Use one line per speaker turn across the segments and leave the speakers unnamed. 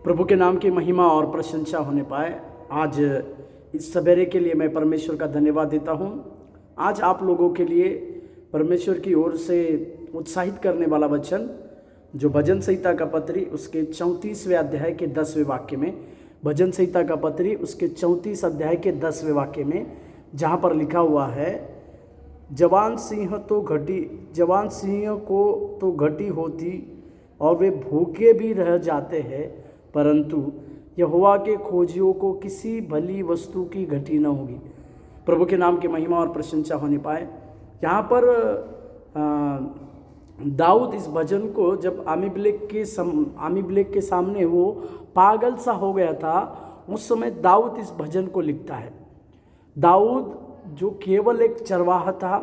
प्रभु के नाम की महिमा और प्रशंसा होने पाए। आज इस सवेरे के लिए मैं परमेश्वर का धन्यवाद देता हूँ। आज आप लोगों के लिए परमेश्वर की ओर से उत्साहित करने वाला वचन जो भजन संहिता का पत्री उसके 34वें अध्याय के 10वें वाक्य में, भजन संहिता का पत्री उसके 34 अध्याय के 10वें वाक्य में, जहाँ पर लिखा हुआ है, जवान सिंह को तो घटी होती और वे भूखे भी रह जाते हैं, परंतु यहोवा के खोजियों को किसी भली वस्तु की घटी न होगी। प्रभु के नाम की महिमा और प्रशंसा होने पाए। यहाँ पर दाऊद इस भजन को जब आमीमेलेक के सामने वो पागल सा हो गया था, उस समय दाऊद इस भजन को लिखता है। दाऊद जो केवल एक चरवाहा था,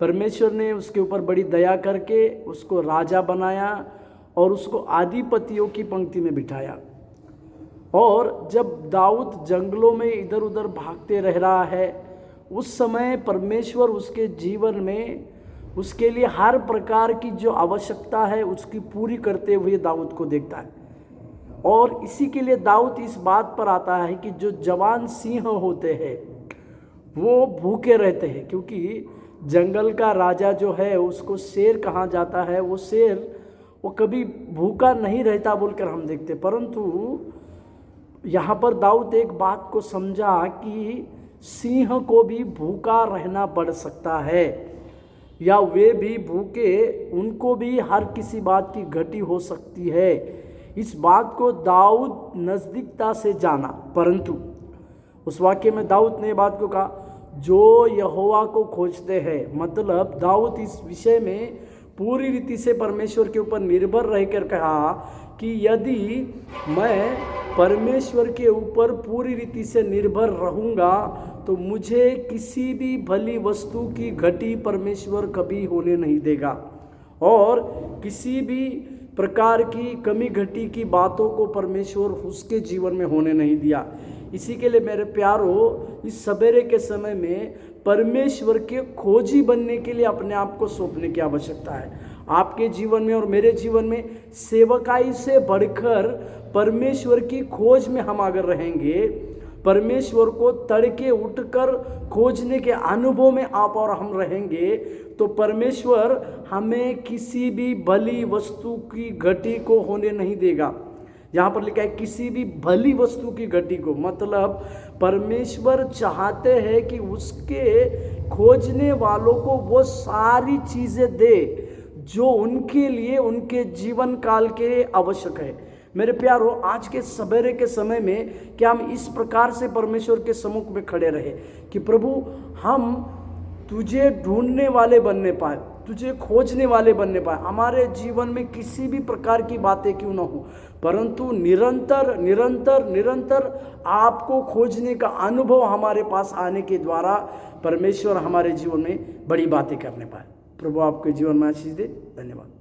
परमेश्वर ने उसके ऊपर बड़ी दया करके उसको राजा बनाया और उसको आधिपतियों की पंक्ति में बिठाया। और जब दाऊद जंगलों में इधर उधर भागते रह रहा है, उस समय परमेश्वर उसके जीवन में उसके लिए हर प्रकार की जो आवश्यकता है उसकी पूरी करते हुए दाऊद को देखता है। और इसी के लिए दाऊद इस बात पर आता है कि जो जवान सिंह होते हैं वो भूखे रहते हैं, क्योंकि जंगल का राजा जो है उसको शेर कहा जाता है। वो शेर वो कभी भूखा नहीं रहता बोलकर हम देखते, परंतु यहाँ पर दाऊद एक बात को समझा कि सिंह को भी भूखा रहना पड़ सकता है, या वे भी भूखे, उनको भी हर किसी बात की घटी हो सकती है। इस बात को दाऊद नज़दीकता से जाना, परंतु उस वाक्य में दाऊद ने बात को कहा, जो यहोवा को खोजते हैं। मतलब दाऊद इस विषय में पूरी रीति से परमेश्वर के ऊपर निर्भर रहकर कहा कि यदि मैं परमेश्वर के ऊपर पूरी रीति से निर्भर रहूँगा तो मुझे किसी भी भली वस्तु की घटी परमेश्वर कभी होने नहीं देगा, और किसी भी प्रकार की कमी घटी की बातों को परमेश्वर उसके जीवन में होने नहीं दिया। इसी के लिए मेरे प्यारों, इस सवेरे के समय में परमेश्वर के खोजी बनने के लिए अपने आप को सौंपने की आवश्यकता है। आपके जीवन में और मेरे जीवन में सेवकाई से बढ़कर परमेश्वर की खोज में हम अगर रहेंगे, परमेश्वर को तड़के उठकर खोजने के अनुभव में आप और हम रहेंगे, तो परमेश्वर हमें किसी भी भली वस्तु की घटी को होने नहीं देगा। यहाँ पर लिखा है किसी भी भली वस्तु की घटी को, मतलब परमेश्वर चाहते हैं कि उसके खोजने वालों को वो सारी चीज़ें दे जो उनके लिए उनके जीवन काल के लिए आवश्यक है। मेरे प्यारों, आज के सवेरे के समय में क्या हम इस प्रकार से परमेश्वर के सम्मुख में खड़े रहे कि प्रभु, हम तुझे ढूंढने वाले बनने पाए, तुझे खोजने वाले बनने पाए। हमारे जीवन में किसी भी प्रकार की बातें क्यों ना हो, परंतु निरंतर निरंतर निरंतर आपको खोजने का अनुभव हमारे पास आने के द्वारा परमेश्वर हमारे जीवन में बड़ी बातें करने पाए। प्रभु आपके जीवन में आशीष दे। धन्यवाद।